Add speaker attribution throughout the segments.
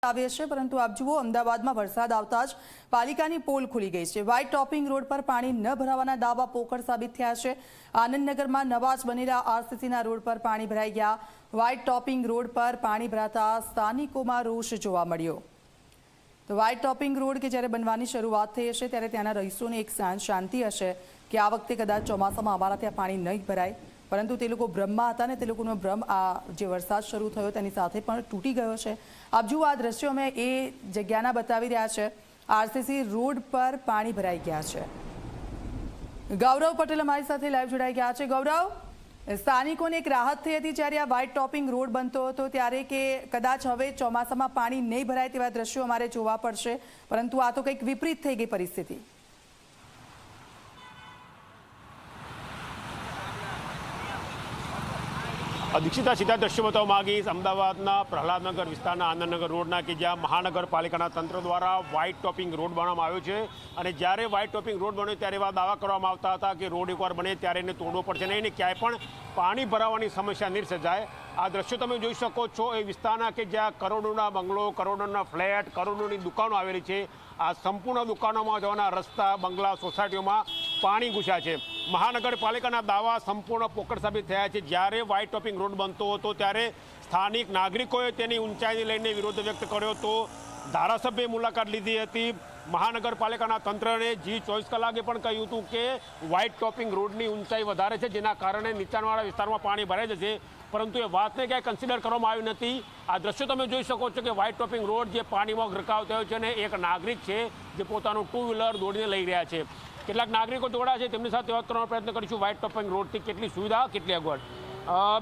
Speaker 1: આવે છે, પરંતુ આપ જુઓ અમદાવાદમાં વરસાદ આવતા જ પાલિકાની પોલ ખુલી ગઈ છે। વ્હાઇટ ટોપિંગ રોડ પર પાણી ન ભરાવાના દાવા પોકળ સાબિત થયા છે। આનંદનગરમાં નવા જ બનેલા આરસીસીના રોડ પર પાણી ભરાઈ ગયા। વ્હાઇટ ટોપિંગ રોડ પર પાણી ભરાતા સ્થાનિકોમાં રોષ જોવા મળ્યો। તો વ્હાઇટ ટોપિંગ રોડ કે જ્યારે બનવાની શરૂઆત થઈ હશે ત્યારે ત્યાંના રહીશોને એક શાંતિ હશે કે આ વખતે કદાચ ચોમાસામાં અમારા ત્યાં પાણી નહીં ભરાય, પરંતુ તે લોકો ભ્રમમાં હતા ને તે લોકોનો ભ્રમ આ જે વરસાદ શરૂ થયો તેની સાથે પણ તૂટી ગયો છે। આપ જુઓ આ દ્રશ્યો અમે એ જગ્યાના બતાવી રહ્યા છે। આરસીસી રોડ પર પાણી ભરાઈ ગયા છે। ગૌરવ પટેલ અમારી સાથે લાઈવ જોડાઈ ગયા છે। ગૌરવ, સ્થાનિકોને એક રાહત થઈ હતી જ્યારે આ વ્હાઇટ ટોપિંગ રોડ બનતો હતો ત્યારે કે કદાચ હવે ચોમાસામાં પાણી નહીં ભરાય તેવા દ્રશ્યો અમારે જોવા પડશે, પરંતુ આ તો કંઈક વિપરીત થઈ ગઈ પરિસ્થિતિ।
Speaker 2: દીક્ષિતા, સીધા દ્રશ્યો બતાવવા માંગીશ અમદાવાદના પ્રહલાદનગર વિસ્તારના આનંદનગર રોડના કે જ્યાં મહાનગરપાલિકાના તંત્ર દ્વારા વ્હાઇટ ટોપિંગ રોડ બનાવવામાં આવ્યો છે। અને જ્યારે વ્હાઇટ ટોપિંગ રોડ બન્યો ત્યારે એવા દાવા કરવામાં આવતા હતા કે રોડ એકવાર બને ત્યારે એને તોડવો પડશે નહીં ને ક્યાંય પણ પાણી ભરાવાની સમસ્યા નિર્સર્જાય। આ દ્રશ્યો તમે જોઈ શકો છો એ વિસ્તારના કે જ્યાં કરોડોના બંગલો, કરોડોના ફ્લેટ, કરોડોની દુકાનો આવેલી છે। આ સંપૂર્ણ દુકાનોમાં જવાના રસ્તા, બંગલા, સોસાયટીઓમાં પાણી ઘૂસ્યા છે। મહાનગરપાલિકાના દાવા સંપૂર્ણ પોકળ સાબિત થયા છે। જ્યારે વ્હાઇટ ટોપિંગ રોડ બનતો હતો ત્યારે સ્થાનિક નાગરિકોએ તેની ઊંચાઈને લઈને વિરોધ વ્યક્ત કર્યો હતો। ધારાસભ્યએ મુલાકાત લીધી હતી। મહાનગરપાલિકાના તંત્રને જી 24 કલાકે પણ કહ્યું હતું કે વ્હાઇટ ટોપિંગ રોડની ઊંચાઈ વધારે છે, જેના કારણે નીચાણવાળા વિસ્તારમાં પાણી ભરાઈ જશે, પરંતુ એ વાતને ક્યાંય કન્સિડર કરવામાં આવી નથી। આ દ્રશ્યો તમે જોઈ શકો છો કે વ્હાઇટ ટોપિંગ રોડ જે પાણીમાં ગરકાવ થયો છે અને એક નાગરિક છે જે પોતાનું ટુ વ્હીલર દોડીને લઈ રહ્યા છે। કેટલાક નાગરિકો જોડાયા છે, તેમની સાથે વાત કરવાનો પ્રયત્ન કરીશું। વ્હાઇટ ટોપિંગ રોડથી કેટલી સુવિધા, કેટલી અગવડ?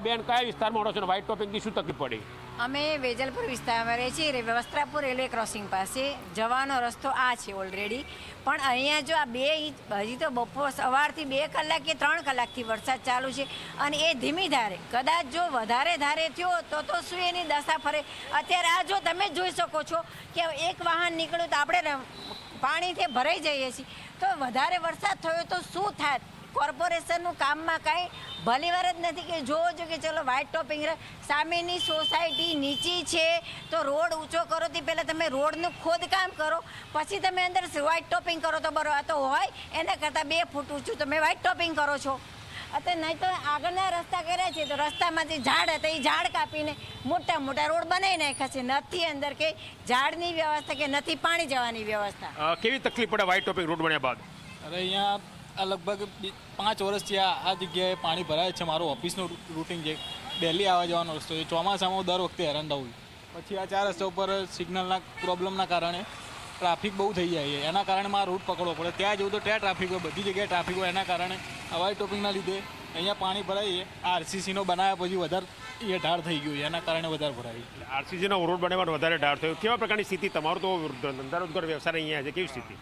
Speaker 2: બેન, કયા વિસ્તારમાં રહો છો અને વ્હાઇટ ટોપિંગથી શું તકલીફ પડી?
Speaker 3: અમે વેજલપુર વિસ્તારમાં રહીએ છીએ, વસ્ત્રાપુર રેલવે ક્રોસિંગ પાસે જવાનો રસ્તો આ છે ઓલરેડી, પણ અહીંયા જો આ 2 ઇંચ હજી તો બપોર સવારથી 2 કલાક કે 3 કલાકથી વરસાદ ચાલુ છે અને એ ધીમી ધારે, કદાચ જો વધારે ધારે થયો તો શું એની દશા ફરે। અત્યારે આ જો તમે જોઈ શકો છો કે એક વાહન નીકળ્યું તો આપણે પાણીથી ભરાઈ જઈએ છીએ, તો વધારે વરસાદ થયો તો શું થાય? કોર્પોરેશનનું કામમાં કાંઈ ભલીવાર જ નથી કે જોવો છો કે ચલો વ્હાઇટ ટોપિંગ સામેની સોસાયટી નીચી છે તો રોડ ઊંચો કરો તે પહેલાં તમે રોડનું ખોદકામ કરો, પછી તમે અંદર વ્હાઇટ ટોપિંગ કરો તો બરાબર, તો હોય એના કરતાં 2 ફૂટ ઊંચું તમે વ્હાઇટ ટોપિંગ કરો છો। અત્યારે નહીં તો આગળના રસ્તા કર્યા છે તો રસ્તામાંથી ઝાડ હતા એ ઝાડ કાપીને મોટા મોટા રોડ બનાવી નાખ્યા છે। નથી અંદર કે ઝાડની વ્યવસ્થા કે નથી પાણી જવાની વ્યવસ્થા।
Speaker 2: કેવી તકલીફ પડે વ્હાઇટ ટોપિંગ રોડ બન્યા બાદ?
Speaker 4: અરે અહીંયા આ લગભગ 5 વર્ષથી આ જગ્યાએ પાણી ભરાય છે। મારું ઓફિસનું રૂટિન છે, ડેલી આવવા જવાનો રસ્તો છે। ચોમાસામાં દર વખતે હેરાન થવું, પછી આ 4 રસ્તા ઉપર સિગ્નલના પ્રોબ્લેમના કારણે ટ્રાફિક બહુ થઈ જાય છે, એના કારણે મારે રૂટ પકડવો પડે। ત્યાં જવું તો ત્યાં ટ્રાફિક હોય, બધી જગ્યાએ ટ્રાફિક હોય, એના કારણે વ્હાઇટ ટોપિંગના લીધે અહીંયા પાણી ભરાય છે। આરસીસીનો બનાવ્યા પછી વધારે એ ઢાળ થઈ ગયું છે, એના કારણે વધારે ભરાય।
Speaker 2: આરસીસીનો રોડ બનાવવાનો વધારે ઢાળ થયો, કેવા પ્રકારની સ્થિતિ? તમારો તો ધંધા રોજગાર વ્યવસાય અહીંયા છે, કેવી સ્થિતિ?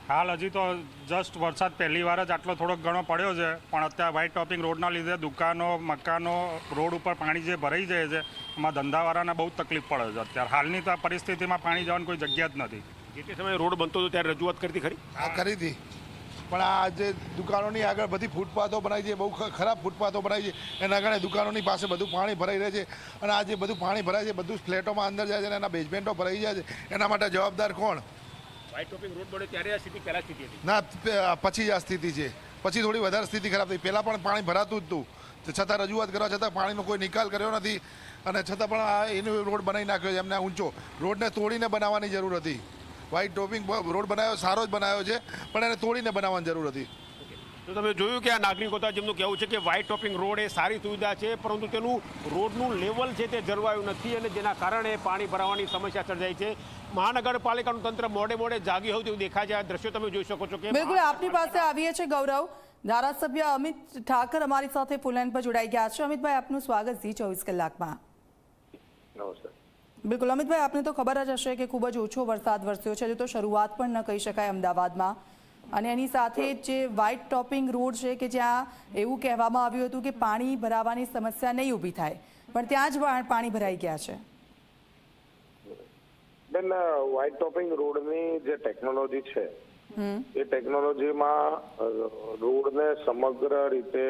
Speaker 5: હાલ હજી તો જસ્ટ વરસાદ પહેલી વાર જ આટલો થોડોક ઘણો પડ્યો છે, પણ અત્યારે વ્હાઇટ ટોપિંગ રોડના લીધે દુકાનો, મકાનો, રોડ ઉપર પાણી જે ભરાઈ જાય છે એમાં ધંધાવાળાને બહુ તકલીફ પડે છે। અત્યારે હાલની તો પરિસ્થિતિમાં પાણી જવાની કોઈ જગ્યા જ નથી।
Speaker 2: જે સમયે રોડ બનતો હતો ત્યારે રજૂઆત કરતી ખરી?
Speaker 6: હા, કરી હતી, પણ આ જે દુકાનોની આગળ બધી ફૂટપાથો બનાવી છે, બહુ ખરાબ ફૂટપાથો બનાવી છે, એના કારણે દુકાનોની પાસે બધું પાણી ભરાઈ રહે છે અને આ જે બધું પાણી ભરાય છે બધું ફ્લેટોમાં અંદર જાય છે અને એના બેઝમેન્ટો ભરાઈ જાય છે। એના માટે જવાબદાર કોણ?
Speaker 2: વ્હાઇટ ટોપિંગ રોડ બન્યો ત્યારે આ સ્થિતિ, પહેલા સ્થિતિ હતી?
Speaker 6: ના, પછી આ સ્થિતિ છે, પછી થોડી વધારે સ્થિતિ ખરાબ થઈ। પહેલાં પણ પાણી ભરાતું જ હતું, છતાં રજૂઆત કરવા છતાં પાણીનો કોઈ નિકાલ કર્યો નથી અને છતાં પણ આ એનો રોડ બનાવી નાખ્યો છે એમને ઊંચો। રોડને તોડીને બનાવવાની જરૂર હતી। વ્હાઇટ ટોપિંગ રોડ બનાવ્યો, સારો જ બનાવ્યો છે, પણ એને તોડીને બનાવવાની જરૂર હતી।
Speaker 2: તો તમે જોયું કે આ નાગરિકો હતા જેમનું કહેવું છે કે વ્હાઇટ ટોપિંગ રોડ એ સારી સુવિધા છે, પરંતુ તેનું રોડનું લેવલ છે તે જળવાયું નથી અને જેના કારણે પાણી ભરાવાની સમસ્યા સર્જાઈ છે। મહાનગરપાલિકાનું તંત્ર મોડે જાગી હોય તેવું દેખાય છે। આ દ્રશ્યો તમે જોઈ શકો છો કે
Speaker 1: બિલકુલ આપની પાસે આવીએ છીએ ગૌરવ। ધારાસભ્ય અમિત ઠાકર અમારી સાથે ફોનલાઈન પર જોડાઈ ગયા છે। અમિતભાઈ, આપનું સ્વાગત જી 24 કલાકમાં।
Speaker 7: નમસ્કાર।
Speaker 1: બિલકુલ અમિતભાઈ, આપને તો ખબર જ હશે કે ખૂબ જ ઓછો વરસાદ વરસ્યો છે, તો શરૂઆત પણ ન કહી શકાય અમદાવાદમાં, અને એની સાથે જે વ્હાઇટ ટોપિંગ રોડ છે કે જ્યાં એવું કહેવામાં આવ્યું હતું કે પાણી ભરાવાની સમસ્યા નહીં ઊભી થાય, પણ ત્યાં જ પાણી ભરાઈ ગયા છે।
Speaker 7: બેન, વ્હાઇટ ટોપિંગ રોડની જે ટેકનોલોજી છે એ ટેકનોલોજીમાં રોડને સમગ્ર રીતે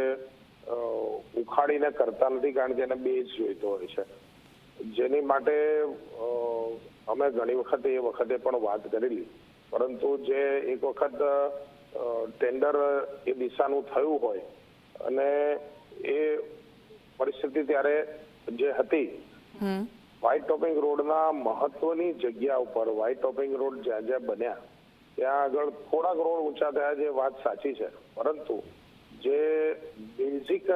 Speaker 7: ઉખાડીને કરતા નથી, કારણ કે એને બેઝ જોઈતો હોય છે, જેની માટે અમે ઘણી વખત એ વખતે પણ વાત કરેલી, પરંતુ જે એક વખત ટેન્ડર એ દિશાનું થયું હોય અને એ પરિસ્થિતિ ત્યારે જે હતી, વ્હાઇટ ટોપિંગ રોડના મહત્વની જગ્યા ઉપર વ્હાઇટ ટોપિંગ રોડ જ્યાં જ્યાં બન્યા ત્યાં આગળ થોડાક રોડ ઊંચા થયા, જે વાત સાચી છે, પરંતુ જે બેઝિક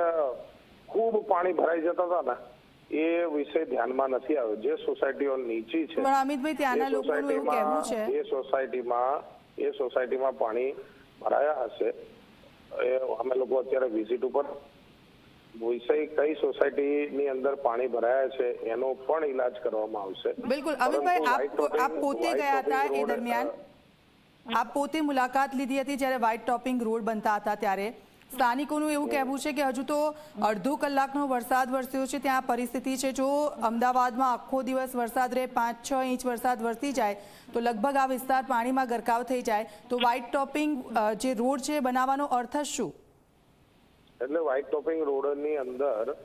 Speaker 7: ખૂબ પાણી ભરાઈ જતા હતા ને એ વિષય ધ્યાનમાં નથી આવ્યો. જે સોસાયટીઓ નીચી છે
Speaker 1: પણ અમિતભાઈ ત્યાંના લોકોનું એવું કહેવું છે
Speaker 7: એ સોસાયટીમાં પાણી ભરાયા હશે. અમે લોકો અત્યારે વિઝિટ ઉપર વિષય કઈ સોસાયટીની અંદર પાણી ભરાયા છે એનો પણ ઈલાજ કરવામાં આવશે.
Speaker 1: બિલકુલ અમિતભાઈ, આપ પોતે ગયા હતા એ દરમિયાન, આપ પોતે મુલાકાત લીધી હતી જ્યારે વ્હાઇટ ટોપિંગ રોડ બનતા હતા ત્યારે. સ્થાનિકોનું એવું કહેવું છે કે હજુ તો અડધો કલાકનો વરસાદ વરસ્યો છે, ત્યાં પરિસ્થિતિ છે. જો અમદાવાદમાં આખો દિવસ વરસાદ રહે, 5-6 ઇંચ વરસાદ વરસી જાય તો લગભગ આ વિસ્તાર પાણીમાં ગરકાવ થઈ જાય. તો વ્હાઇટ ટોપિંગ જે રોડ છે બનાવવાનો અર્થ શું?
Speaker 7: એટલે વ્હાઇટ ટોપિંગ રોડની અંદર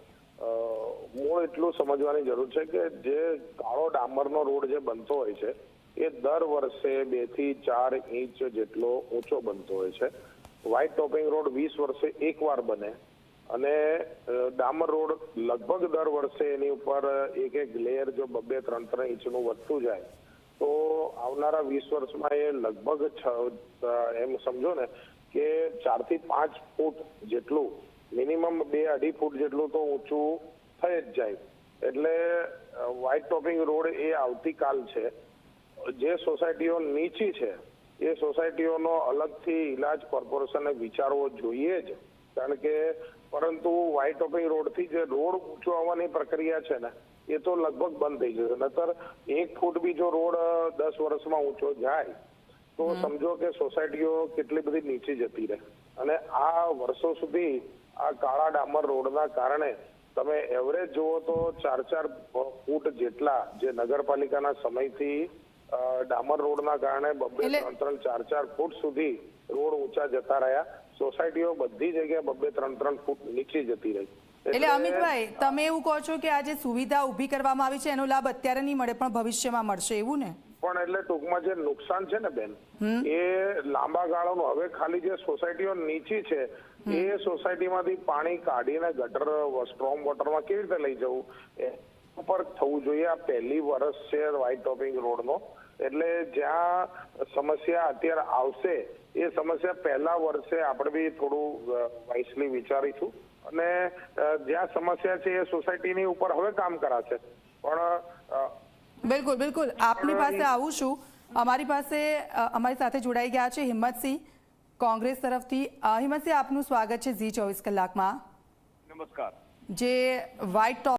Speaker 7: મૂળ એટલું સમજવાની જરૂર છે કે જે કાળો ડામરનો રોડ જે બનતો હોય છે એ દર વર્ષે 2 થી 4 ઇંચ જેટલો ઊંચો બનતો હોય છે. વ્હાઇટ ટોપિંગ રોડ 20 વર્ષે એકવાર બને અને ડામર રોડ લગભગ દર વર્ષે એની ઉપર એક લેયર જો 2-3 ઇંચનું વધતું જાય તો આવનારા 20 વર્ષમાં એ લગભગ એમ સમજો ને કે 4 થી 5 ફૂટ જેટલું, મિનિમમ 2-2.5 ફૂટ જેટલું તો ઊંચું થઈ જ જાય. એટલે વ્હાઇટ ટોપિંગ રોડ એ આવતીકાલ છે. જે સોસાયટીઓ નીચી છે એ સોસાયટીઓનો અલગથી ઈલાજ કોર્પોરેશને વિચારવો જોઈએ જ, કારણ કે પરંતુ વ્હાઇટ ટોપિંગ રોડથી જે રોડ ઊંચો આવવાની પ્રક્રિયા છે ને એ તો લગભગ બંધ થઈ જશે. નહીતર 1 ફૂટ બી જો રોડ 10 વર્ષમાં ઊંચો જાય તો સમજો કે સોસાયટીઓ કેટલી બધી નીચે જતી રહે. અને આ વર્ષો સુધી આ કાળા ડામર રોડના કારણે તમે એવરેજ જુઓ તો 4-4 ફૂટ જેટલા જે નગરપાલિકાના સમયથી ડામર રોડના કારણે 2-3, 4-4 ફૂટ સુધી રોડ ઊંચા જતા રહ્યા. સોસાયટીઓ બધી જગ્યાએ 2-3 ફૂટ નીચે જતી રહી.
Speaker 1: એટલે અમિતભાઈ, તમે એવું કહો છો કે આ જે સુવિધા ઊભી કરવામાં આવી છે એનો લાભ અત્યારે નહીં મળે પણ ભવિષ્યમાં મળશે, એવું ને?
Speaker 7: પણ એટલે ટૂંકમાં જે નુકસાન છે ને બેન, એ લાંબા ગાળાનું. હવે ખાલી જે સોસાયટીઓ નીચી છે એ સોસાયટીમાંથી પાણી કાઢીને ગટર સ્ટ્રોમ વોટરમાં કેવી રીતે લઈ જવું એ ઉપર થવું જોઈએ. આ પહેલી વર્ષ છે વ્હાઇટ ટોપિંગ રોડનો, એટલે જ્યાં સમસ્યા અત્યારે આવશે એ સમસ્યા પહેલા વર્ષે આપણે બી થોડું વાઇસલી વિચારીશું અને જ્યાં સમસ્યા છે એ સોસાયટીની ઉપર હવે કામ કરાશે. પણ
Speaker 1: બિલકુલ આપની પાસે આવું છું. અમારી સાથે જોડાઈ ગયા છે હિંમતસિંહ કોંગ્રેસ તરફથી. હિંમતસિંહ, આપનું સ્વાગત છે ઝી 24 કલાકમાં.
Speaker 8: નમસ્કાર.
Speaker 1: જે વ્હાઇટ